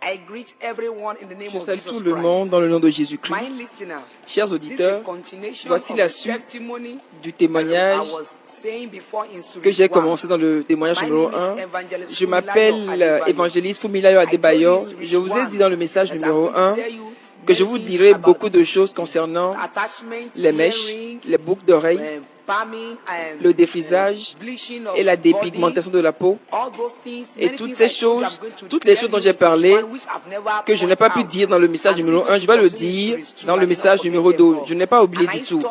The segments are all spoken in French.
Je salue tout le monde dans le nom de Jésus-Christ. Chers auditeurs, voici la suite du témoignage que j'ai commencé dans le témoignage numéro 1. Je m'appelle évangéliste Fumilayo Adebayo. Je vous ai dit dans le message numéro 1 que je vous dirai beaucoup de choses concernant les mèches, les boucles d'oreilles, le défrisage et la dépigmentation de la peau. Et toutes ces choses, toutes les choses dont j'ai parlé, que je n'ai pas pu dire dans le message numéro 1, je vais le dire dans le message numéro 2. Je n'ai pas oublié du tout.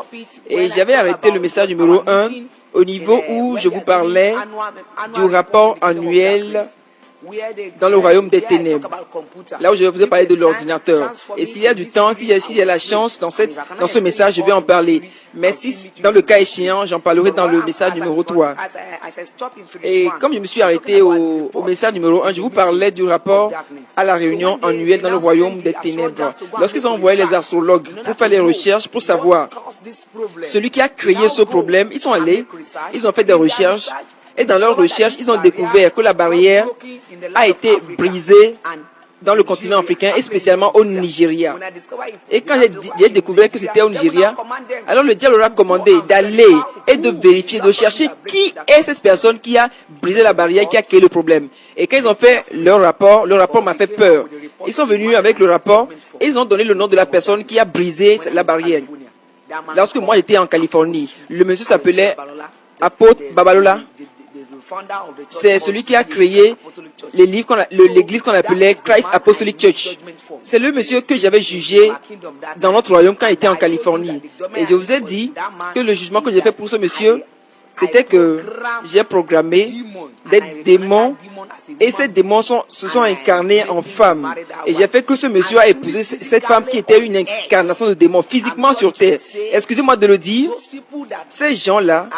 Et j'avais arrêté le message numéro 1 au niveau où je vous parlais du rapport annuel dans le royaume des ténèbres, là où je vous ai parlé de l'ordinateur. Et s'il y a du temps, s'il y a la chance dans ce message, je vais en parler. Mais si, dans le cas échéant, j'en parlerai dans le message numéro 3. Et comme je me suis arrêté au message numéro 1, je vous parlais du rapport à la réunion annuelle dans le royaume des ténèbres. Lorsqu'ils ont envoyé les astrologues pour faire les recherches, pour savoir celui qui a créé ce problème, ils sont allés, ils ont fait des recherches. Et dans leurs recherches, ils ont découvert que la barrière a été brisée dans le continent africain et spécialement au Nigeria. Et quand j'ai découvert que c'était au Nigeria, alors le diable leur a commandé d'aller et de vérifier, de chercher qui est cette personne qui a brisé la barrière, qui a créé le problème. Et quand ils ont fait leur rapport m'a fait peur. Ils sont venus avec le rapport et ils ont donné le nom de la personne qui a brisé la barrière. Lorsque moi j'étais en Californie, le monsieur s'appelait Apôtre Babalola. C'est celui qui a créé l'église qu'on appelait Christ Apostolic Church. C'est le monsieur que j'avais jugé dans notre royaume quand il était en Californie. Et je vous ai dit que le jugement que j'ai fait pour ce monsieur, c'était que j'ai programmé des démons et ces démons se sont incarnés en femmes. Et j'ai fait que ce monsieur a épousé cette femme qui était une incarnation de démons physiquement sur terre. Excusez-moi de le dire, ces gens-là,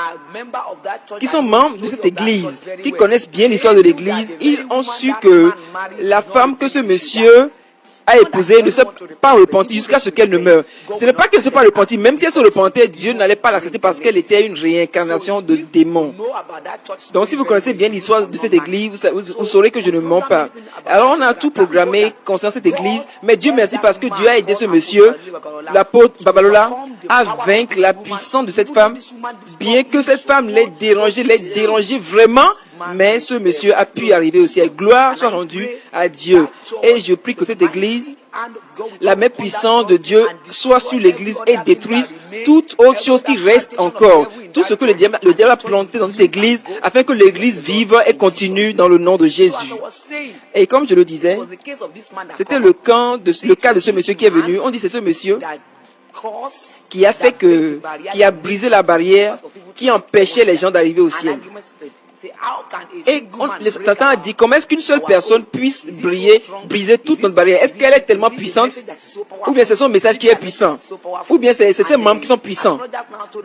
qui sont membres de cette église, qui connaissent bien l'histoire de l'église, ils ont su que la femme que ce monsieur a épousé ne s'est pas repentie jusqu'à ce qu'elle ne meure. Ce n'est pas qu'elle ne s'est pas repentie, même si elle se repentait, Dieu n'allait pas l'accepter parce qu'elle était une réincarnation de démons. Donc si vous connaissez bien l'histoire de cette église, vous saurez que je ne mens pas. Alors on a tout programmé concernant cette église, mais Dieu merci parce que Dieu a aidé ce monsieur, l'apôtre Babalola, à vaincre la puissance de cette femme, bien que cette femme l'ait dérangé vraiment. Mais ce monsieur a pu arriver au ciel. Gloire soit rendue à Dieu. Et je prie que cette église, la main puissante de Dieu soit sur l'église et détruise toute autre chose qui reste encore. Tout ce que le diable a planté dans cette église afin que l'église vive et continue dans le nom de Jésus. Et comme je le disais, c'était le cas de ce monsieur qui est venu. On dit c'est ce monsieur qui a brisé la barrière qui empêchait les gens d'arriver au ciel. Et Satan a dit, comment est-ce qu'une seule personne puisse briser toute notre barrière? Est-ce qu'elle est tellement puissante? Ou bien c'est son message qui est puissant? Ou bien c'est ses membres qui sont puissants?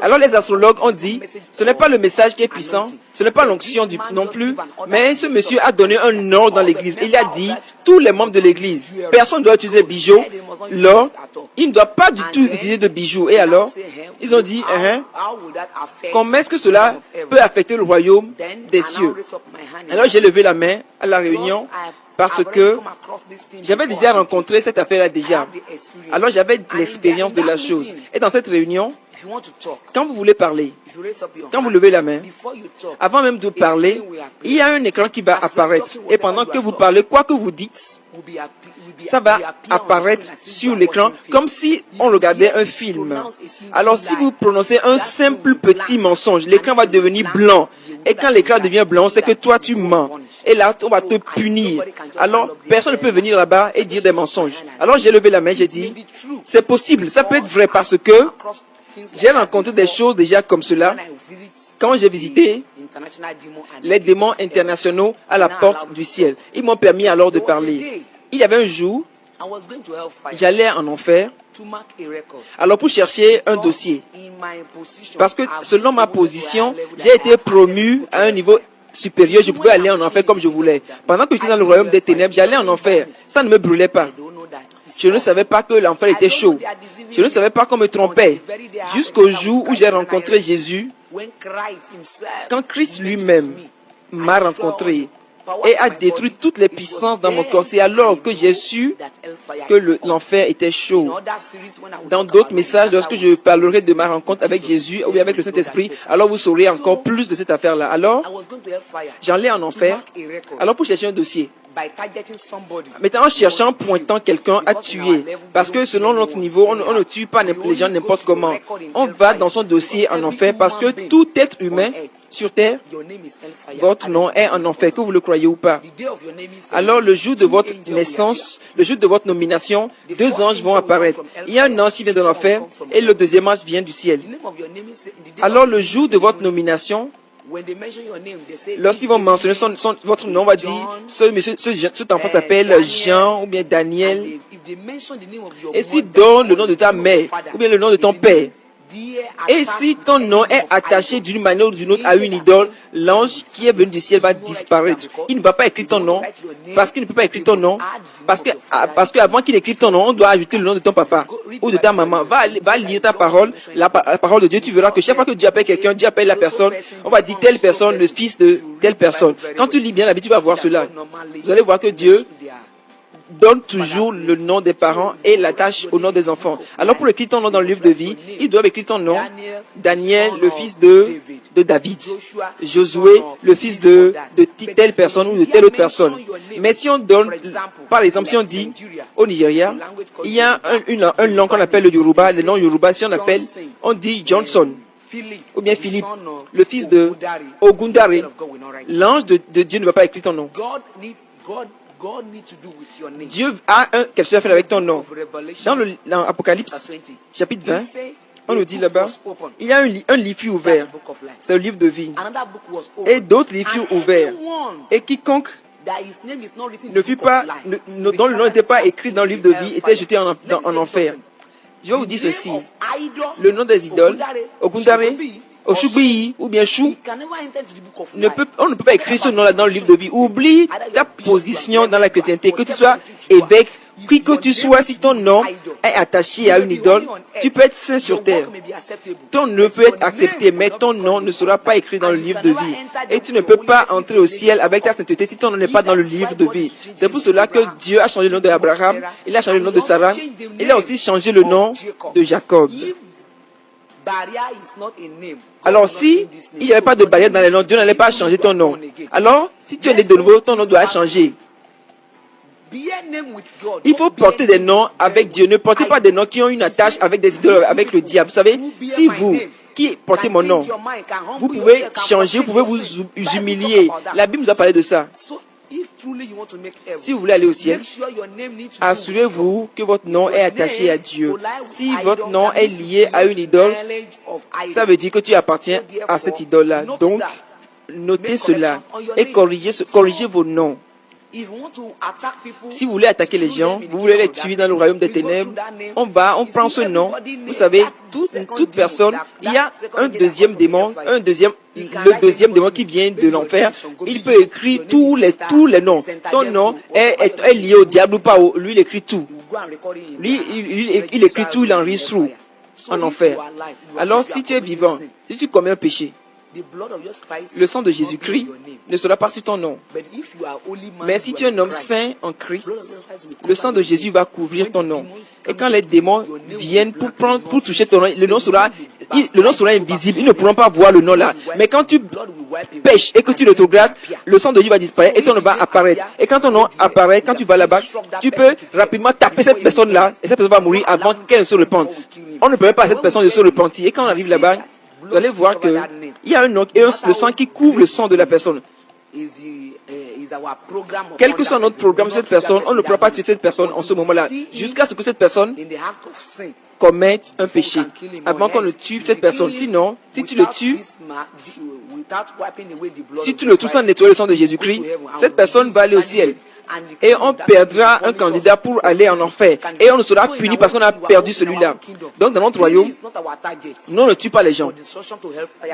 Alors les astrologues ont dit, ce n'est pas le message qui est puissant, ce n'est pas l'onction non plus, mais ce monsieur a donné un ordre dans l'église. Il a dit, tous les membres de l'église, personne ne doit utiliser bijoux, l'or, il ne doit pas du tout utiliser de bijoux. Et alors, ils ont dit, comment est-ce que cela peut affecter le royaume des cieux? Alors j'ai levé la main à la réunion parce que j'avais déjà rencontré cette affaire-là déjà. Alors j'avais l'expérience de la chose. Et dans cette réunion, quand vous voulez parler, quand vous levez la main, avant même de parler, il y a un écran qui va apparaître. Et pendant que vous parlez, quoi que vous dites, ça va apparaître sur l'écran comme si on regardait un film. Alors si vous prononcez un simple petit mensonge, l'écran va devenir blanc. Et quand l'écran devient blanc, c'est que toi tu mens. Et là, on va te punir. Alors, personne ne peut venir là-bas et dire des mensonges. Alors j'ai levé la main, j'ai dit, c'est possible, ça peut être vrai parce que j'ai rencontré des choses déjà comme cela quand j'ai visité les démons internationaux à la porte du ciel. Ils m'ont permis alors de parler. Il y avait un jour, j'allais en enfer, alors pour chercher un dossier. Parce que selon ma position, j'ai été promu à un niveau supérieur, je pouvais aller en enfer comme je voulais. Pendant que j'étais dans le royaume des ténèbres, j'allais en enfer. Ça ne me brûlait pas. Je ne savais pas que l'enfer était chaud. Je ne savais pas qu'on me trompait. Jusqu'au jour où j'ai rencontré Jésus, quand Christ lui-même m'a rencontré, et a détruit toutes les puissances dans mon corps. C'est alors que j'ai su que l'enfer était chaud. Dans d'autres messages, lorsque je parlerai de ma rencontre avec Jésus ou avec le Saint-Esprit, alors vous saurez encore plus de cette affaire-là. Alors, j'allais en enfer, alors pour chercher un dossier. Maintenant, en cherchant, pointant quelqu'un à tuer, parce que selon notre niveau, on ne tue pas les gens n'importe comment. On va dans son dossier en enfer parce que tout être humain sur terre, votre nom est en enfer, que vous le croyez ou pas. Alors, le jour de votre naissance, le jour de votre nomination, 2 anges vont apparaître. Il y a un ange qui vient de l'enfer et le deuxième ange vient du ciel. Alors, le jour de votre nomination, lorsqu'ils vont mentionner votre nom, on va dire, cet enfant s'appelle Jean ou bien Daniel. Et s'ils donnent le nom de ta mère ou bien le nom de ton père, et si ton nom est attaché d'une manière ou d'une autre à une idole, l'ange qui est venu du ciel va disparaître. Il ne va pas écrire ton nom, parce qu'il ne peut pas écrire ton nom, parce qu'avant qu'il écrive ton nom, on doit ajouter le nom de ton papa ou de ta maman. Va lire ta parole, la parole de Dieu, tu verras que chaque fois que Dieu appelle quelqu'un, Dieu appelle la personne, on va dire telle personne, le fils de telle personne. Quand tu lis bien la Bible, tu vas voir cela. Vous allez voir que Dieu donne toujours le nom des parents et l'attache au nom des enfants. Alors pour écrire ton nom dans le livre de vie, ils doivent écrire ton nom, Daniel, le fils de David, Josué, le fils de telle personne ou de telle autre personne. Mais si on donne, par exemple, si on dit au Nigeria, il y a un langue qu'on appelle le Yoruba, le nom Yoruba, si on dit Johnson, ou bien Philippe, le fils de Ogundare, l'ange de Dieu ne va pas écrire ton nom. Dieu a quelque chose à faire avec ton nom. Dans Apocalypse, chapitre 20, on nous dit là-bas, il y a un livre fut ouvert. C'est le livre de vie. Et d'autres livres furent ouverts. Et quiconque dont le nom n'était pas écrit dans le livre de vie était jeté en enfer. Je vais vous dire ceci. Le nom des idoles, Ogundare, Oshugbi ou bien Chou, on ne peut pas écrire ce nom-là dans le livre de vie. Oublie ta position dans la chrétienté, que tu sois évêque, qui que tu sois, si ton nom est attaché à une idole, tu peux être saint sur terre. Ton nom peut être accepté, mais ton nom ne sera pas écrit dans le livre de vie. Et tu ne peux pas entrer au ciel avec ta sainteté si ton nom n'est pas dans le livre de vie. C'est pour cela que Dieu a changé le nom d'Abraham, il a changé le nom de Sarah, il a aussi changé le nom de Jacob. Alors, si il n'y avait pas de barrière dans les noms, Dieu n'allait pas changer ton nom. Alors, si tu es né de nouveau, ton nom doit changer. Il faut porter des noms avec Dieu. Ne portez pas des noms qui ont une attache avec des idoles, avec le diable. Vous savez, si vous, qui portez mon nom, vous pouvez changer, vous pouvez vous humilier. La Bible nous a parlé de ça. Si vous voulez aller au ciel, assurez-vous que votre nom est attaché à Dieu. Si votre nom est lié à une idole, ça veut dire que tu appartiens à cette idole-là. Donc, notez cela et corrigez vos noms. Si vous voulez attaquer les gens, vous voulez les tuer dans le royaume des ténèbres, on prend ce nom. Vous savez, toute personne, il y a un deuxième démon, le deuxième démon qui vient de l'enfer, il peut écrire tous les noms. Ton nom est lié au diable ou pas, lui il écrit tout. Lui, il écrit tout, il enregistre tout en enfer. Alors, si tu es vivant, si tu commets un péché, le sang de Jésus-Christ ne sera pas sur ton nom. Mais si tu es un homme saint en Christ, le sang de Jésus va couvrir ton nom. Et quand les démons viennent pour toucher ton nom, le nom sera invisible. Ils ne pourront pas voir le nom là. Mais quand tu pêches et que tu rétrogrades, le sang de Dieu va disparaître et ton nom va apparaître. Et quand ton nom apparaît, quand tu vas là-bas, tu peux rapidement taper cette personne-là et cette personne va mourir avant qu'elle ne se repente. On ne permet pas à cette personne de se repentir. Et quand on arrive là-bas, vous allez voir qu'il y a un nom et le sang qui couvre le sang de la personne. Quel que soit notre programme sur cette personne, on ne pourra pas tuer cette personne en ce moment-là, jusqu'à ce que cette personne commette un péché, avant qu'on ne tue cette personne. Sinon, si tu le tues, sans nettoyer le sang de Jésus-Christ, cette personne va aller au ciel. Et on perdra un candidat pour aller en enfer. Et on ne sera puni parce qu'on a perdu celui-là. Donc dans notre royaume, nous on ne tue pas les gens.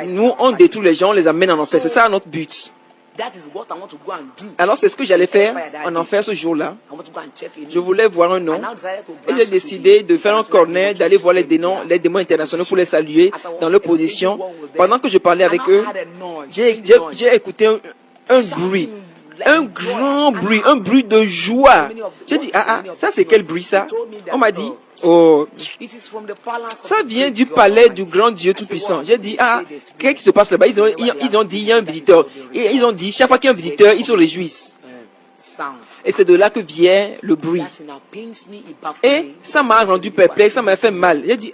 Nous on détruit les gens, on les amène en enfer. C'est ça notre but. Alors c'est ce que j'allais faire en enfer ce jour-là. Je voulais voir un nom. Et j'ai décidé de faire un corner, d'aller voir les démons internationaux pour les saluer dans leur position. Pendant que je parlais avec eux, j'ai écouté un bruit. un grand bruit, un bruit de joie. J'ai dit, ça c'est quel bruit ça? On m'a dit, oh, ça vient du palais du grand Dieu Tout-Puissant. J'ai dit, qu'est-ce qui se passe là-bas? Ils ont dit, il y a un visiteur. Et ils ont dit, chaque fois qu'il y a un visiteur, ils se réjouissent. Et c'est de là que vient le bruit. Et ça m'a rendu perplexe, ça m'a fait mal. J'ai dit,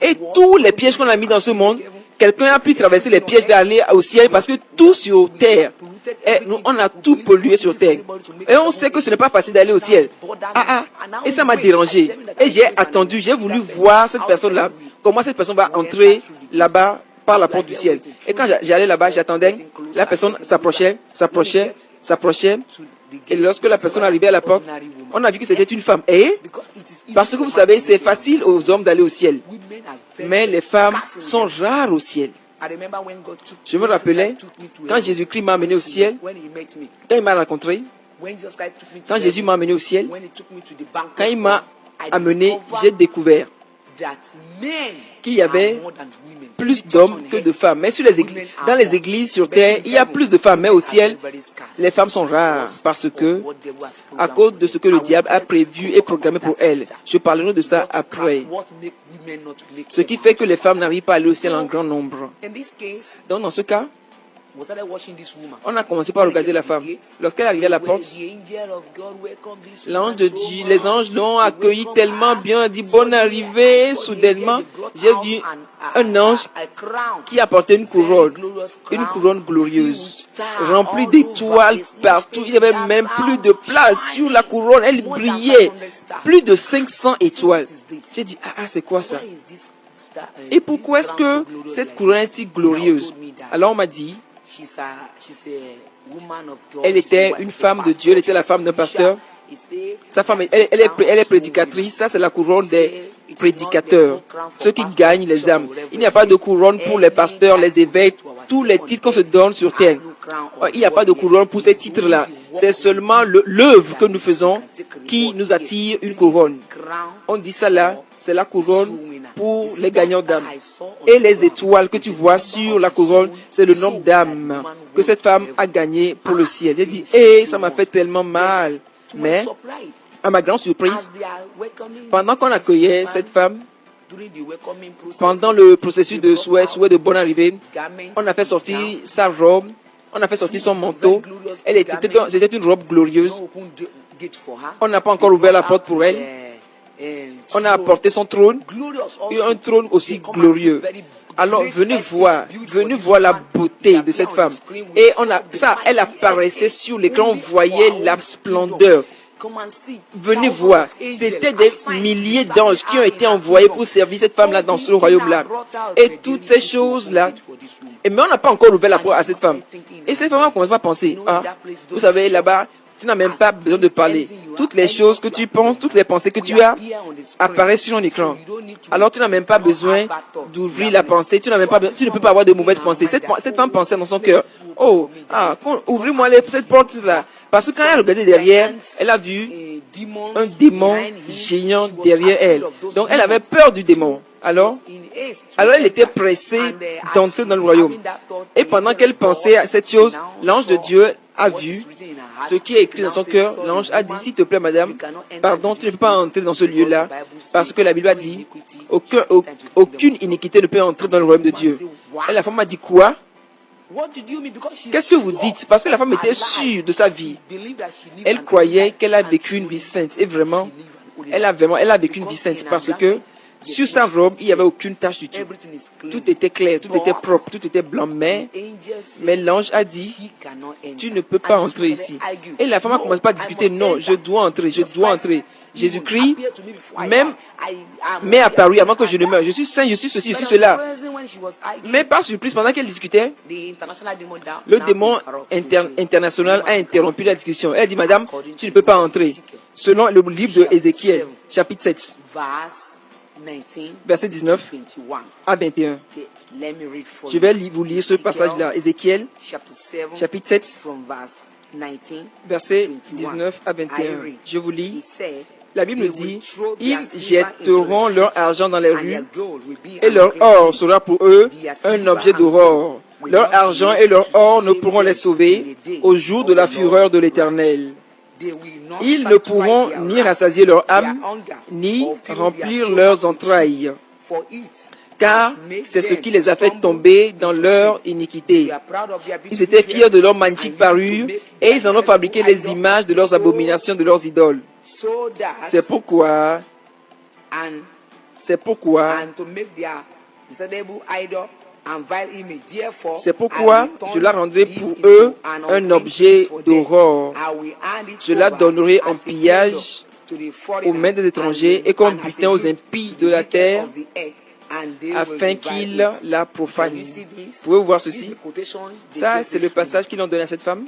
Et tous les pièges qu'on a mis dans ce monde, quelqu'un a pu traverser les pièges d'aller au ciel parce que tout sur terre, on a tout pollué sur terre. Et on sait que ce n'est pas facile d'aller au ciel. Et ça m'a dérangé. Et j'ai attendu, j'ai voulu voir cette personne-là, comment cette personne va entrer là-bas par la porte du ciel. Et quand j'allais là-bas, j'attendais, la personne s'approchait. Et lorsque la personne arrivait à la porte, on a vu que c'était une femme. Et parce que vous savez, c'est facile aux hommes d'aller au ciel. Mais les femmes sont rares au ciel. Je me rappelais, quand Jésus-Christ m'a amené au ciel, quand il m'a rencontré, quand Jésus m'a amené au ciel, quand il m'a amené, j'ai découvert qu'il y avait plus d'hommes que de femmes. Mais dans les églises sur terre, il y a plus de femmes. Mais au ciel, les femmes sont rares parce que, à cause de ce que le diable a prévu et programmé pour elles. Je parlerai de ça après. Ce qui fait que les femmes n'arrivent pas à aller au ciel en grand nombre. Donc, dans ce cas, on a commencé par regarder la femme. Lorsqu'elle arrivait à la porte, l'ange de Dieu, les anges l'ont accueilli tellement bien, dit bonne arrivée. Soudainement, j'ai vu un ange qui apportait une couronne glorieuse, remplie d'étoiles partout. Il n'y avait même plus de place sur la couronne, elle brillait, plus de 500 étoiles. J'ai dit, c'est quoi ça? Et pourquoi est-ce que cette couronne est si glorieuse? Alors on m'a dit, elle était une femme de Dieu, elle était la femme d'un pasteur. Sa femme, elle est prédicatrice. Ça, c'est la couronne des prédicateurs, ceux qui gagnent les âmes. Il n'y a pas de couronne pour les pasteurs, les évêques, tous les titres qu'on se donne sur terre. Il n'y a pas de couronne pour ces titres-là. C'est seulement l'œuvre que nous faisons qui nous attire une couronne. On dit ça là, c'est la couronne pour les gagnants d'âmes. Et les étoiles que tu vois sur la couronne, c'est le nombre d'âmes que cette femme a gagné pour le ciel. J'ai dit, ça m'a fait tellement mal. Mais, à ma grande surprise, pendant qu'on accueillait cette femme, pendant le processus de souhait de bonne arrivée, on a fait sortir sa robe, on a fait sortir son manteau. C'était une robe glorieuse. On n'a pas encore ouvert la porte pour elle. On a apporté son trône, et un trône aussi glorieux. Alors, venez voir la beauté de cette femme. Et elle apparaissait sur l'écran, on voyait la splendeur. Venez voir, c'était des milliers d'anges qui ont été envoyés pour servir cette femme-là dans ce royaume-là. Et toutes ces choses-là. Mais on n'a pas encore ouvert la porte à cette femme. Et cette femme a commencé à penser, vous savez, là-bas, tu n'as même pas besoin de parler. Toutes les choses que tu penses, toutes les pensées que tu as apparaissent sur ton écran. Alors tu n'as même pas besoin d'ouvrir la pensée. Tu ne peux pas avoir de mauvaises pensées. Cette femme pensait dans son cœur, ouvre-moi cette porte-là. Parce que quand elle a regardé derrière, elle a vu un démon géant derrière elle. Donc elle avait peur du démon. Alors elle était pressée d'entrer dans le royaume. Et pendant qu'elle pensait à cette chose, l'ange de Dieu a vu ce qui est écrit dans son cœur. L'ange a dit, s'il te plaît, madame, pardon, tu ne peux pas entrer dans ce lieu-là, parce que la Bible a dit, aucune iniquité ne peut entrer dans le royaume de Dieu. Et la femme a dit, quoi? Qu'est-ce que vous dites? Parce que la femme était sûre de sa vie. Elle croyait qu'elle a vécu une vie sainte. Et vraiment, elle a vécu une vie sainte parce que sur sa robe, il n'y avait aucune tache du tout. Tout était clair, tout était propre, tout était blanc. Mais l'ange a dit, tu ne peux pas entrer ici. Et la femme a commencé à discuter, non, je dois entrer. Jésus-Christ même m'est apparu avant que je ne meure. Je suis saint, je suis ceci, je suis cela. Mais par surprise, pendant qu'elle discutait, le démon international a interrompu la discussion. Elle dit, madame, tu ne peux pas entrer. Selon le livre de Ézéchiel, chapitre 7. Verset 19 à 21. Je vais vous lire ce passage-là. Ézéchiel, chapitre 7, verset 19 à 21. Je vous lis. La Bible nous dit, ils jetteront leur argent dans les rues et leur or sera pour eux un objet d'aurore. Leur argent et leur or ne pourront les sauver au jour de la fureur de l'Éternel. Ils ne pourront ni rassasier leur âme, ni remplir leurs entrailles, car c'est ce qui les a fait tomber dans leur iniquité. Ils étaient fiers de leur magnifique parure, et ils en ont fabriqué les images de leurs abominations, de leurs idoles. C'est pourquoi je la rendrai pour eux un objet d'aurore. Je la donnerai en pillage aux mains des étrangers et comme butin aux impies de la terre, afin qu'ils la profanent. Pouvez-vous voir ceci? Ça, c'est le passage qu'ils ont donné à cette femme.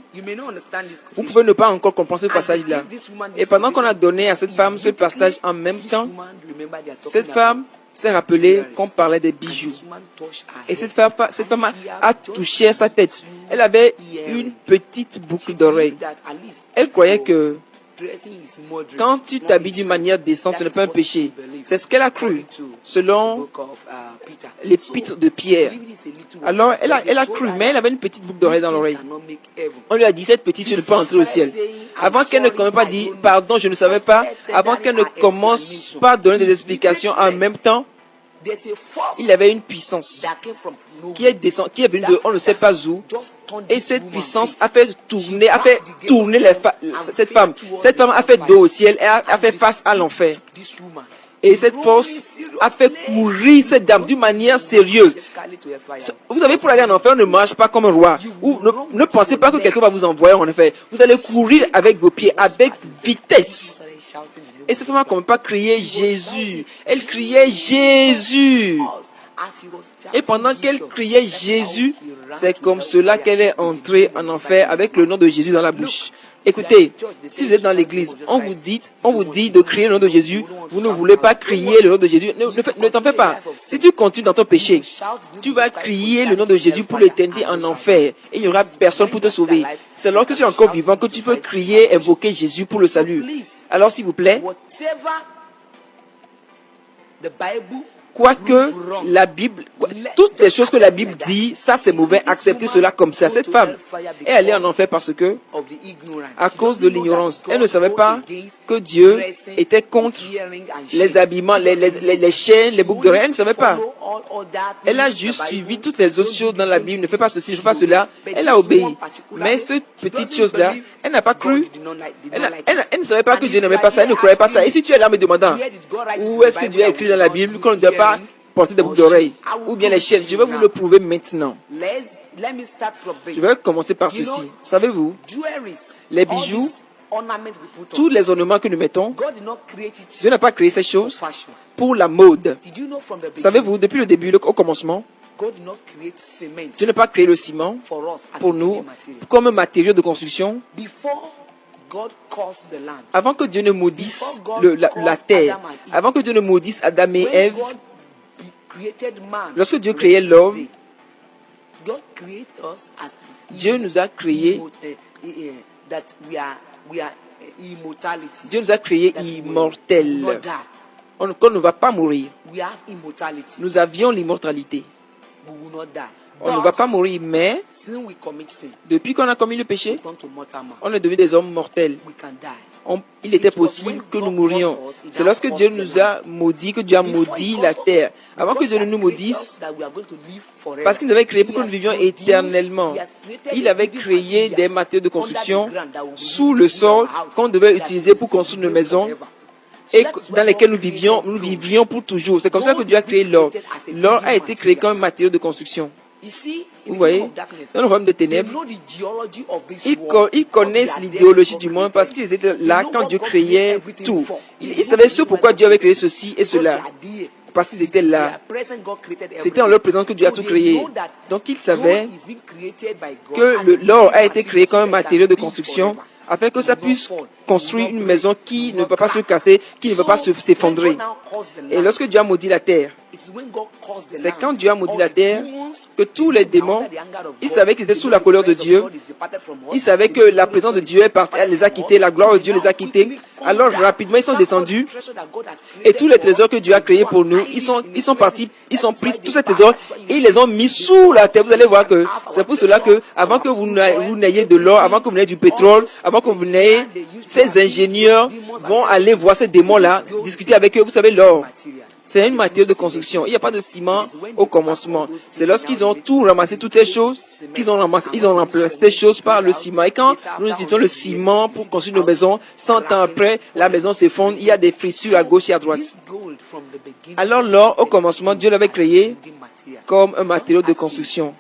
Vous pouvez ne pas encore comprendre ce passage-là. Et pendant qu'on a donné à cette femme ce passage en même temps, cette femme s'est rappelée qu'on parlait des bijoux. Et cette femme a touché à sa tête. Elle avait une petite boucle d'oreille. Elle croyait que quand tu t'habilles d'une manière décente, ce n'est pas un péché. C'est ce qu'elle a cru, selon l'épître de Pierre. Alors, elle a cru, mais elle avait une petite boucle d'oreille dans l'oreille. On lui a dit, cette petite, tu ne peux entrer au ciel. Avant qu'elle ne commence pas à dire, pardon, je ne savais pas, avant qu'elle ne commence pas à donner des explications en même temps, il y avait une puissance qui est venue de on ne sait pas où, et cette puissance a fait tourner cette femme. Cette femme a fait dos au ciel et a fait face à l'enfer. Et cette force a fait courir cette dame d'une manière sérieuse. Vous savez, pour aller en enfer, on ne marche pas comme un roi. Ou ne pensez pas que quelqu'un va vous envoyer en enfer. Vous allez courir avec vos pieds, avec vitesse. Et cette femme n'a même pas crié Jésus. Elle criait Jésus. Et pendant qu'elle criait Jésus, c'est comme cela qu'elle est entrée en enfer avec le nom de Jésus dans la bouche. Écoutez, si vous êtes dans l'église, on vous dit de crier le nom de Jésus, vous ne voulez pas crier le nom de Jésus, ne t'en fais pas. Si tu continues dans ton péché, tu vas crier le nom de Jésus pour l'éternité en enfer et il n'y aura personne pour te sauver. C'est lorsque tu es encore vivant que tu peux crier, invoquer Jésus pour le salut. Alors s'il vous plaît, quoique la Bible, toutes les choses que la Bible dit, ça c'est mauvais, acceptez cela comme ça. Cette femme est allée en enfer parce que, à cause de l'ignorance, elle ne savait pas que Dieu était contre les habillements, les chaînes, les boucles d'oreilles. Elle ne savait pas. Elle a juste suivi toutes les autres choses dans la Bible. Ne fais pas ceci, ne fais pas cela. Elle a obéi. Mais cette petite chose-là, elle n'a pas cru. Elle ne savait pas que Dieu n'aimait pas ça. Elle ne croyait pas ça. Et si tu es là me demandant, où est-ce que Dieu a écrit dans la Bible qu'on ne doit pas porter des boucles d'oreilles ou bien les chaînes? Je vais vous le prouver maintenant. Je vais commencer par ceci. Savez-vous, les bijoux, tous les ornements que nous mettons, Dieu n'a pas créé ces choses pour la mode. Savez-vous, depuis le début, au commencement, Dieu n'a pas créé le ciment pour nous comme un matériau de construction. Avant que Dieu ne maudisse la terre, avant que Dieu ne maudisse Adam et Ève, lorsque Dieu créait l'homme, Dieu nous a créés. Dieu nous a créés immortels. On ne va pas mourir. Nous avions l'immortalité. On ne va pas mourir, mais depuis qu'on a commis le péché, on est devenu des hommes mortels. Il était possible que nous mourions. C'est lorsque Dieu nous a maudit, que Dieu a maudit la terre. Avant que Dieu ne nous maudisse, parce qu'il nous avait créé pour que nous vivions éternellement. Il avait créé des matériaux de construction sous le sol qu'on devait utiliser pour construire nos maisons et dans lesquelles nous vivions pour toujours. C'est comme ça que Dieu a créé l'or. L'or a été créé comme un matériau de construction. Vous voyez, dans le royaume des ténèbres, ils connaissent l'idéologie du monde parce qu'ils étaient là quand Dieu créait tout. Ils savaient sur pourquoi Dieu avait créé ceci et cela. Parce qu'ils étaient là. C'était en leur présence que Dieu a tout créé. Donc ils savaient que l'or a été créé comme un matériau de construction afin que ça puisse construire une maison qui ne va pas se casser, qui ne va pas s'effondrer. Et lorsque Dieu a maudit la terre, c'est quand Dieu a maudit la terre, que tous les démons, ils savaient qu'ils étaient sous la colère de Dieu. Ils savaient que la présence de Dieu elle les a quittés, la gloire de Dieu les a quittés. Alors rapidement, ils sont descendus. Et tous les trésors que Dieu a créés pour nous, ils sont partis, ils ont pris tous ces trésors et ils les ont mis sous la terre. Vous allez voir que c'est pour cela que avant que vous n'ayez de l'or, avant que vous n'ayez du pétrole, avant que vous n'ayez, ces ingénieurs vont aller voir ces démons-là, discuter avec eux. Vous savez, l'or, c'est une matière de construction. Il n'y a pas de ciment au commencement. C'est lorsqu'ils ont tout ramassé, toutes ces choses, ils ont remplacé ces choses par le ciment. Et quand nous utilisons le ciment pour construire nos maisons, 100 ans après, la maison s'effondre, il y a des fissures à gauche et à droite. Alors l'or, au commencement, Dieu l'avait créé comme un matériau de construction.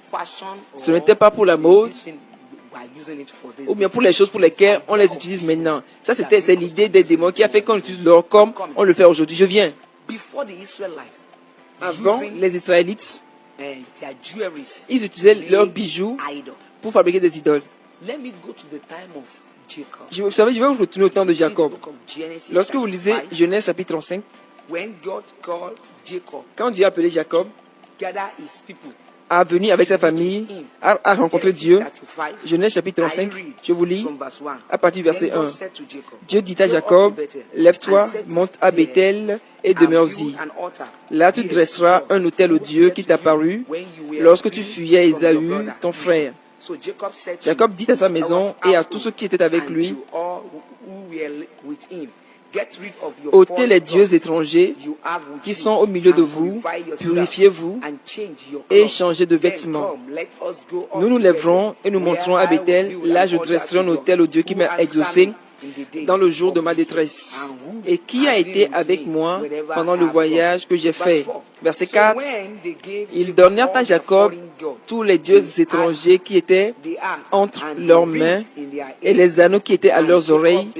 Ce n'était pas pour la mode, ou bien pour les choses pour lesquelles on les utilise maintenant. Ça, c'est l'idée des démons qui a fait qu'on utilise l'or comme on le fait aujourd'hui. Je viens. Avant, les Israélites, ils utilisaient leurs bijoux pour fabriquer des idoles. Vous savez, je vais vous retourner au temps de Jacob. Lorsque vous lisez Genèse chapitre 5, quand Dieu a appelé Jacob à venir avec sa famille, à rencontrer Dieu, Genèse chapitre 5, je vous lis à partir du verset 1. Dieu dit à Jacob, lève-toi, monte à Bethel et demeure-y. Là tu dresseras un autel au Dieu qui t'apparut lorsque tu fuyais Ésaü, ton frère. Jacob dit à sa maison et à tous ceux qui étaient avec lui, ôtez les dieux étrangers qui sont au milieu de vous, purifiez-vous et changez de vêtements. Nous nous lèverons et nous monterons à Bethel. Là, je dresserai un autel au Dieu qui m'a exaucé dans le jour de ma détresse et qui a été avec moi pendant le voyage que j'ai fait. Verset 4. Ils donnèrent à Jacob tous les dieux étrangers qui étaient entre leurs mains et les anneaux qui étaient à leurs oreilles.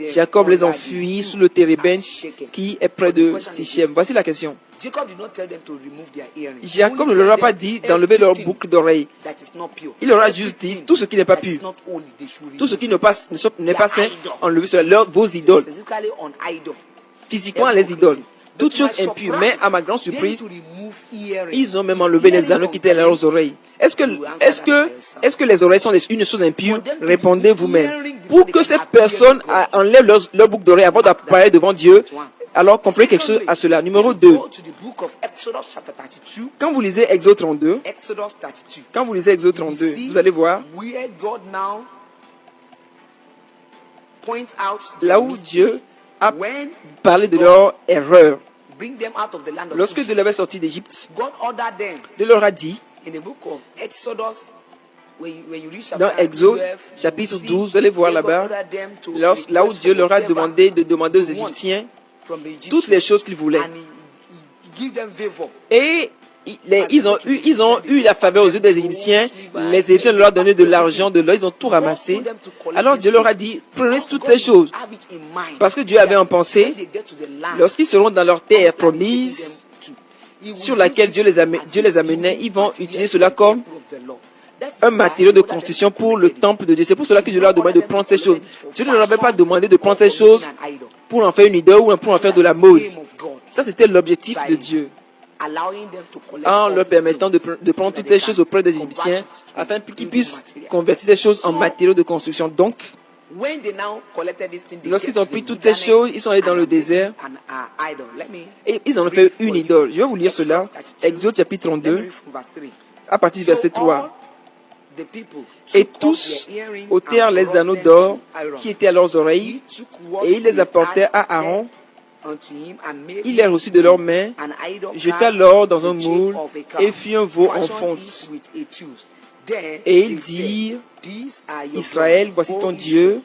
Jacob les enfuit sous le térébinthe qui est près de Sichem. Voici la question. Jacob ne leur a pas dit d'enlever leur boucle d'oreille. Il leur a juste dit tout ce qui n'est pas pur, tout ce qui n'est pas saint, enlevez cela, vos idoles. Physiquement, les idoles. Toutes choses impures. Mais à ma grande surprise, ils ont même enlevé les anneaux qui étaient à leurs oreilles. Est-ce que les oreilles sont une chose impure? Répondez vous-même. Pour que ces personnes enlèvent leur boucle d'oreille avant d'apparaître devant Dieu, alors comprenez quelque chose à cela. Numéro 2. Quand vous lisez Exode 32, vous allez voir là où Dieu a parlé de leur erreur. Lorsque Dieu les avait sortis d'Égypte, Dieu leur a dit, dans Exode chapitre 12, vous allez voir là-bas, là où Dieu leur a demandé de demander aux Égyptiens toutes les choses qu'ils voulaient. Et ils ont eu la faveur aux yeux des Égyptiens. Les Égyptiens leur ont donné de l'argent, de l'or, ils ont tout ramassé. Alors Dieu leur a dit, prenez toutes ces choses. Parce que Dieu avait en pensée, lorsqu'ils seront dans leur terre promise, sur laquelle Dieu les amenait, ils vont utiliser cela comme un matériau de construction pour le temple de Dieu. C'est pour cela que Dieu leur a demandé de prendre ces choses. Dieu ne leur avait pas demandé de prendre ces choses pour en faire une idole ou pour en faire de la mode. Ça, c'était l'objectif de Dieu. En leur permettant de prendre toutes ces choses auprès des Égyptiens afin qu'ils puissent convertir ces choses en matériaux de construction. Donc, lorsqu'ils ont pris toutes ces choses, ils sont allés dans le désert et ils en ont fait une idole. Je vais vous lire cela. Exode chapitre 32, à partir du verset 3. Et tous ôtèrent les anneaux d'or qui étaient à leurs oreilles et ils les apportèrent à Aaron. Il les reçut de leurs mains, jeta l'or dans un moule et fit un veau en fonte. Et ils dirent, Israël, voici ton Dieu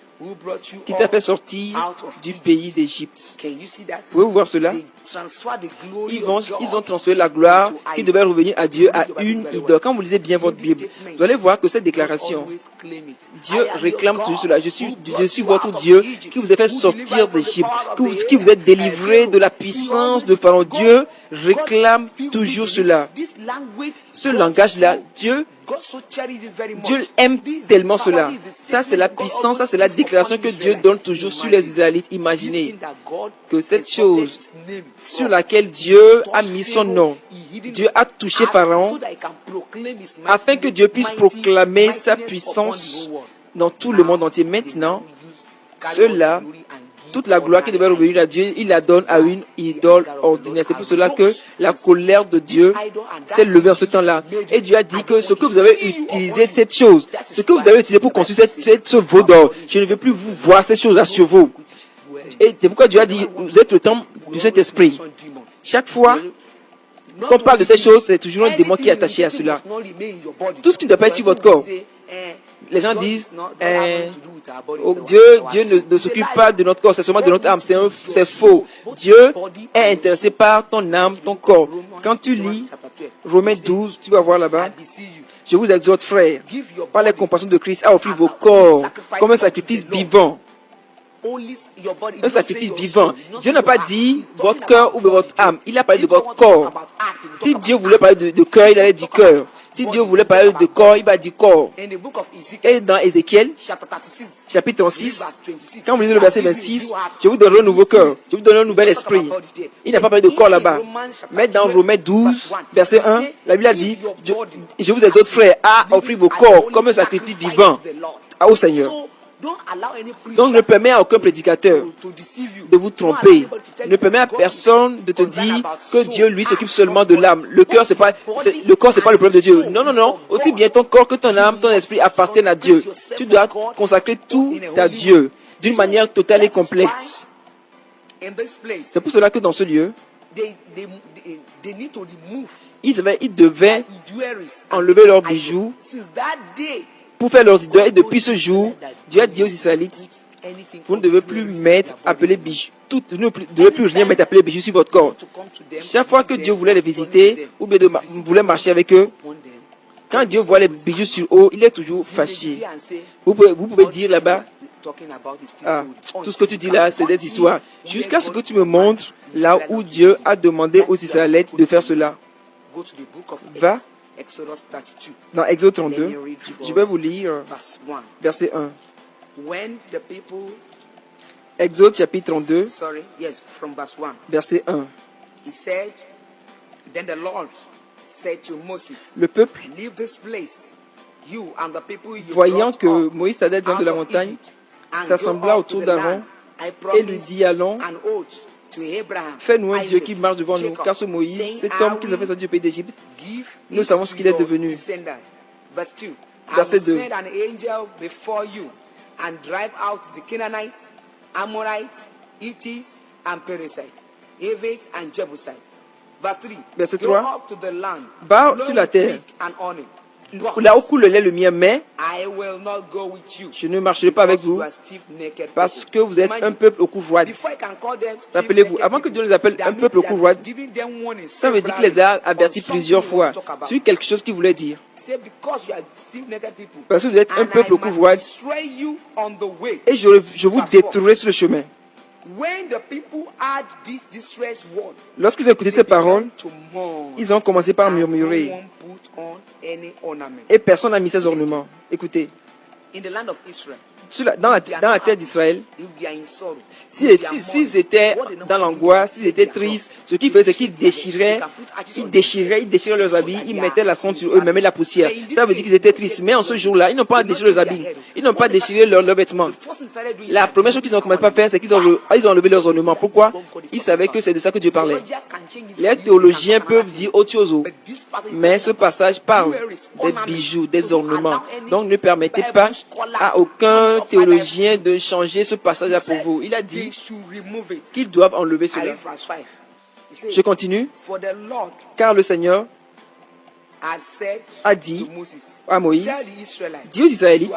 qui t'a fait sortir du pays d'Égypte. Pouvez-vous voir cela? Ils ont transféré la gloire qui devait revenir à Dieu à une idole. Quand vous lisez bien votre Bible, vous allez voir que cette déclaration, Dieu réclame toujours cela. Je suis votre Dieu qui vous a fait sortir d'Égypte, qui vous a délivré de la puissance de Pharaon. Dieu réclame toujours cela. Ce langage-là, Dieu aime tellement cela. Ça, c'est la puissance, ça, c'est la déclaration que Dieu donne toujours sur les Israélites. Imaginez que cette chose sur laquelle Dieu a mis son nom, Dieu a touché Pharaon afin que Dieu puisse proclamer sa puissance dans tout le monde entier. Maintenant, cela, toute la gloire qui devait revenir à Dieu, il la donne à une idole ordinaire. C'est pour cela que la colère de Dieu s'est levée en ce temps-là. Et Dieu a dit que ce que vous avez utilisé, cette chose, ce que vous avez utilisé pour construire ce veau d'or, je ne veux plus vous voir ces choses-là sur vous. Et c'est pourquoi Dieu a dit, vous êtes le temple du Saint-Esprit. Chaque fois qu'on parle de ces choses, c'est toujours un démon qui est attaché à cela. Tout ce qui ne doit pas être sur votre corps. Les gens disent, oh, Dieu ne s'occupe pas de notre corps, c'est seulement de notre âme. C'est faux. Dieu est intéressé par ton âme, ton corps. Quand tu lis Romains 12, tu vas voir là-bas. Je vous exhorte, frères, par les compassions de Christ, à offrir vos corps comme un sacrifice vivant. Un sacrifice vivant. Dieu n'a pas dit votre cœur ou votre âme. Il a parlé de votre corps. Si Dieu voulait parler de cœur, il allait dire cœur. Si Dieu voulait parler de corps, il va dire corps. Et dans Ézéchiel, chapitre 36, quand vous lisez le verset 26, je vous donnerai un nouveau cœur. Je vous donnerai un nouvel esprit. Il n'a pas parlé de corps là-bas. Mais dans Romains 12, verset 1, la Bible a dit, je vous exhorte, frères, à offrir vos corps comme un sacrifice vivant au Seigneur. Donc ne permets à aucun prédicateur de vous tromper. Ne permets à personne de te dire que Dieu lui s'occupe seulement de l'âme. Le corps c'est pas le problème de Dieu. Non, non, non. Aussi bien ton corps que ton âme, ton esprit appartiennent à Dieu. Tu dois consacrer tout à Dieu d'une manière totale et complète. C'est pour cela que dans ce lieu, ils devaient enlever leurs bijoux pour faire leurs idoles. Et depuis ce jour, Dieu a dit aux Israélites, vous ne devez plus appeler bijoux. Vous ne devez plus rien mettre appelé bijoux sur votre corps. Chaque fois que Dieu voulait les visiter, ou bien voulait marcher avec eux, quand Dieu voit les bijoux sur eux, il est toujours fâché. Vous pouvez dire là-bas, tout ce que tu dis là, c'est des histoires. Jusqu'à ce que tu me montres là où Dieu a demandé aux Israélites de faire cela. Va dans Exode 32, je vais vous lire verset 1. Exode chapitre 32, verset 1. Le peuple, voyant que Moïse allait dans de la montagne, s'assembla autour d'Aaron et lui dit, allons, fais-nous un Dieu qui marche devant nous, car ce Moïse, cet homme qui nous a fait sortir du pays d'Égypte, nous savons ce qu'il est devenu. Verset 2. Verset 3. Va sur la terre, là où coule le lait le mien, mais je ne marcherai pas avec vous parce que vous êtes un peuple au cou roide. Rappelez-vous, avant que Dieu les appelle un peuple au cou roide, ça veut dire qu'il les a avertis plusieurs fois sur quelque chose qu'il voulait dire. Parce que vous êtes un peuple au cou roide et je vous détruirai sur le chemin. Lorsqu'ils ont écouté ces paroles, ils ont commencé par murmurer. Et personne n'a mis ses ornements. Écoutez, dans la terre d'Israël, s'ils étaient dans l'angoisse, s'ils étaient tristes, ce qu'ils faisaient, c'est qu'ils déchiraient leurs habits, ils mettaient la cendre sur eux, même la poussière. Ça veut dire qu'ils étaient tristes. Mais en ce jour-là, ils n'ont pas déchiré leurs habits, ils n'ont pas déchiré leurs vêtements. La première chose qu'ils ont commencé à faire, c'est qu'ils ont enlevé leurs ornements. Pourquoi? Ils savaient que c'est de ça que Dieu parlait. Les théologiens peuvent dire autre chose, mais ce passage parle des bijoux, des ornements. Donc ne permettez pas à aucun théologien de changer ce passage-là pour vous. Il a dit qu'ils doivent enlever cela. Je continue. Car le Seigneur a dit à Moïse, dis aux Israélites,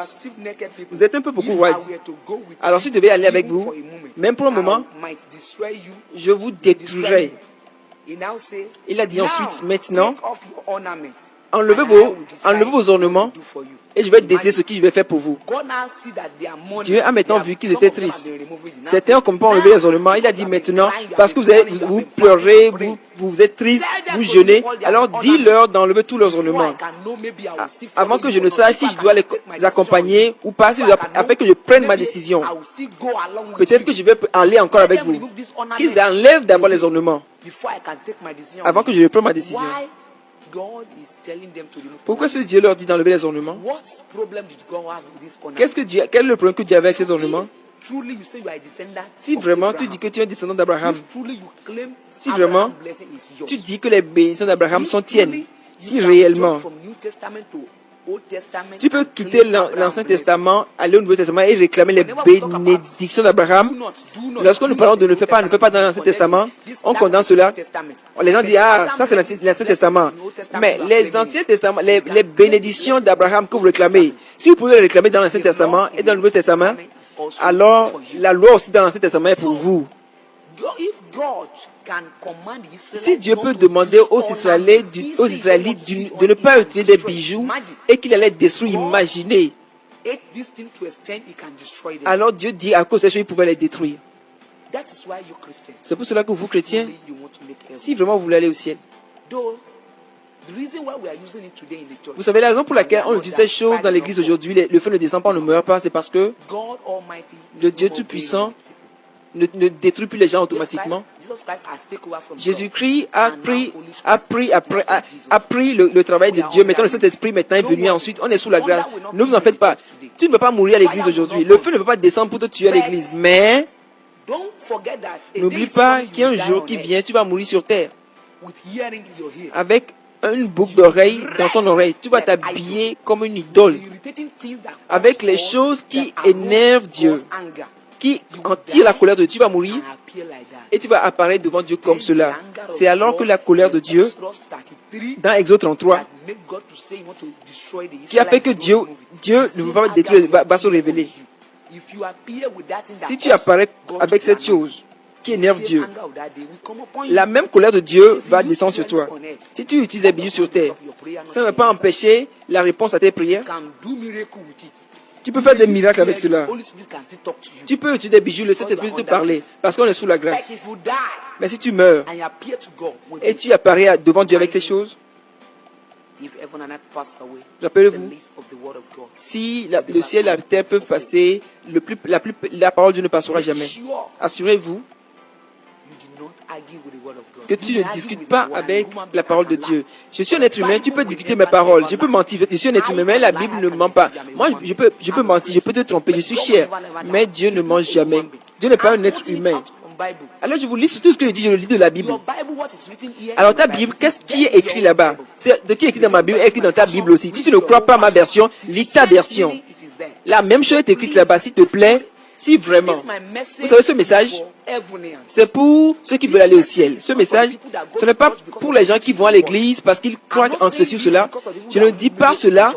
vous êtes un peu beaucoup roide. Alors si je devais aller avec vous, même pour un moment, je vous détruirai. Il a dit ensuite, maintenant, enlevez vos ornements et je vais décider ce que je vais faire pour vous. Dieu a maintenant vu qu'ils étaient tristes. Certains ont commencé à enlever les ornements. Il a dit maintenant, parce que vous pleurez, vous êtes tristes, vous jeûnez, alors dis-leur d'enlever tous leurs ornements. Avant que je ne sache si je dois les accompagner ou pas, afin que je prenne ma décision. Peut-être que je vais aller encore avec vous. Qu'ils enlèvent d'abord les ornements avant que je ne prenne ma décision. Pourquoi est-ce que Dieu leur dit d'enlever les ornements? Quel est le problème que Dieu avait avec ces ornements? Si vraiment tu dis que tu es un descendant d'Abraham, si vraiment tu dis que les bénédictions d'Abraham sont tiennes, si réellement tu peux quitter l'Ancien Testament, aller au Nouveau Testament et réclamer les bénédictions d'Abraham. Lorsque nous parlons de ne fais pas dans l'Ancien Testament, on condamne cela. Les gens disent, ah, ça c'est l'Ancien Testament. Mais les Anciens Testaments, les bénédictions d'Abraham que vous réclamez, si vous pouvez les réclamer dans l'Ancien Testament et dans le Nouveau Testament, alors la loi aussi dans l'Ancien Testament est pour vous. Si Dieu peut demander aux Israélites de ne pas utiliser des bijoux et qu'il allait détruire, imaginez. Alors Dieu dit à cause de ça, il pouvait les détruire. C'est pour cela que vous, chrétiens, si vraiment vous voulez aller au ciel, vous savez la raison pour laquelle on utilise ces choses dans l'église aujourd'hui, le feu ne descend pas, on ne meurt pas, c'est parce que le Dieu Tout-Puissant ne détruit plus les gens automatiquement. Jésus-Christ a pris le travail de Dieu. Maintenant, le Saint-Esprit maintenant est venu. Ensuite, on est sous la grâce. Ne vous en faites pas. Tu ne peux pas mourir à l'église aujourd'hui. Le feu ne peut pas descendre pour te tuer à l'église. Mais n'oublie pas qu'il y a un jour qui vient, tu vas mourir sur terre. Avec une boucle d'oreille dans ton oreille. Tu vas t'habiller comme une idole. Avec les choses qui énervent Dieu, qui en tire la colère de Dieu, tu vas mourir et tu vas apparaître devant Dieu comme cela. C'est alors que la colère de Dieu, dans Exode 33, qui a fait que Dieu ne veut pas détruire, va se révéler. Si tu apparais avec cette chose qui énerve Dieu, la même colère de Dieu va descendre sur toi. Si tu utilises des bijoux sur terre, ça ne va pas empêcher la réponse à tes prières. Tu peux faire des miracles avec cela. Tu peux utiliser des bijoux, le Saint-Esprit te parler, parce qu'on est sous la grâce. Mais si tu meurs et tu apparais devant Dieu avec ces choses, rappelez-vous, si le ciel et la terre peuvent passer, la parole de Dieu ne passera jamais. Assurez-vous que tu ne discutes pas avec la parole de Dieu. Je suis un être humain, tu peux discuter mes paroles, je peux mentir, je suis un être humain, mais la Bible ne ment pas. Moi, je peux mentir, je peux te tromper, je suis cher, mais Dieu ne ment jamais. Dieu n'est pas un être humain. Alors je vous lis tout ce que je dis, je le lis de la Bible. Alors ta Bible, qu'est-ce qui est écrit là-bas? Ce qui est écrit dans ma Bible est écrit dans ta Bible aussi. Si tu ne crois pas à ma version, lis ta version. La même chose est écrite là-bas, s'il te plaît. Si vraiment, vous savez ce message, c'est pour ceux qui veulent aller au ciel. Ce message, ce n'est pas pour les gens qui vont à l'église parce qu'ils croient en ceci ou cela. Je ne dis pas cela.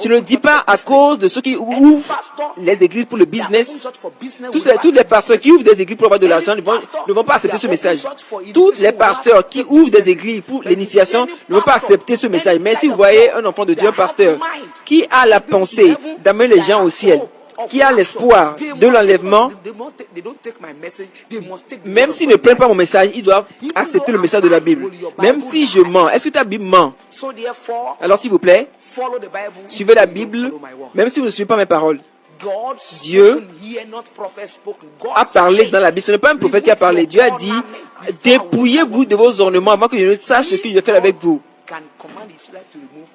Je ne dis pas à cause de ceux qui ouvrent les églises pour le business. Tous les pasteurs qui ouvrent des églises pour avoir de l'argent ne vont pas accepter ce message. Tous les pasteurs qui ouvrent des églises pour l'initiation ne vont pas accepter ce message. Mais si vous voyez un enfant de Dieu, un pasteur, qui a la pensée d'amener les gens au ciel, qui a l'espoir de l'enlèvement, même s'ils ne prennent pas mon message, ils doivent accepter le message de la Bible. Même si je mens, est-ce que ta Bible ment? Alors s'il vous plaît, suivez la Bible, même si vous ne suivez pas mes paroles. Dieu a parlé dans la Bible. Ce n'est pas un prophète qui a parlé. Dieu a dit, dépouillez-vous de vos ornements avant que je ne sache ce que je vais faire avec vous.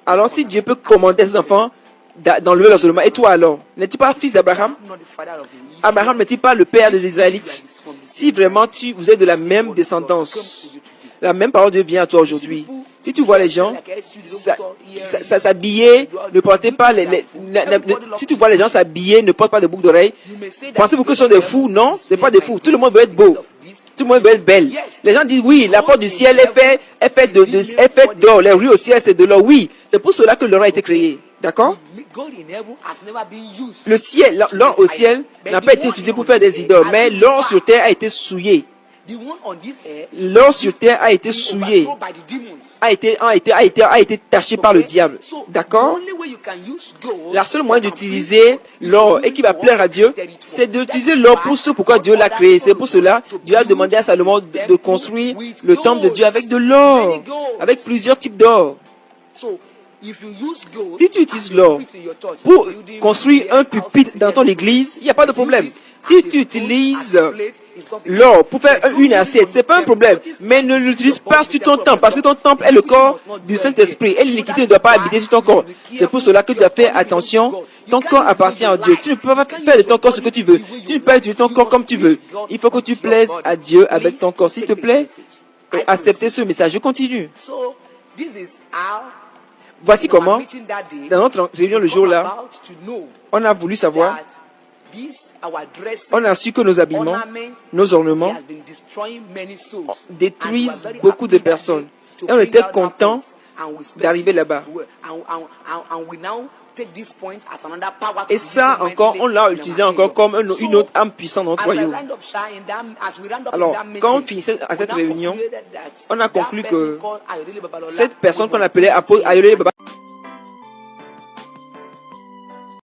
Alors si Dieu peut commander à ses enfants d'enlever leurs ornements, et toi alors, n'es-tu pas fils d'Abraham? Abraham n'est-il pas le père des Israélites? Si vraiment vous êtes de la même descendance, la même parole de Dieu vient à toi aujourd'hui. Si tu vois les gens s'habiller, ne portez pas si tu vois les gens s'habiller, ne portent pas de boucles d'oreilles, pensez-vous que ce sont des fous? Non, ce n'est pas des fous. Tout le monde veut être beau. Tout le monde veut être belle. Les gens disent oui, la porte du ciel est faite d'or. Les rues au ciel, c'est de l'or. Oui, c'est pour cela que l'or a été créé. D'accord? Le ciel, l'or au ciel n'a pas été utilisé pour faire des idoles, mais l'or sur terre a été souillé. L'or sur terre a été souillé, a été taché par le diable. D'accord? La seule moyen d'utiliser l'or et qui va plaire à Dieu, c'est d'utiliser l'or pour ce pourquoi Dieu l'a créé. C'est pour cela Dieu a demandé à Salomon de construire le temple de Dieu avec de l'or, avec plusieurs types d'or. Si tu utilises l'or pour construire un pupitre dans ton église, il n'y a pas de problème. Si tu utilises l'or pour faire une assiette, ce n'est pas un problème. Mais ne l'utilise pas sur ton temple, parce que ton temple est le corps du Saint-Esprit et l'iniquité ne doit pas habiter sur ton corps. C'est pour cela que tu dois faire attention. Ton corps appartient à Dieu. Tu ne peux pas faire de ton corps ce que tu veux. Tu ne peux pas utiliser ton corps comme tu veux. Il faut que tu plaises à Dieu avec ton corps. S'il te plaît, acceptez ce message. Je continue. Voici comment, dans notre réunion le jour-là, on a voulu savoir, on a su que nos habillements, nos ornements détruisent beaucoup de personnes. Et on était content d'arriver là-bas. Et ça encore, on l'a utilisé encore comme une autre âme puissante dans notre royaume. Alors, quand on finissait à cette réunion, on a conclu que cette personne qu'on appelait apôtre Ayole Baba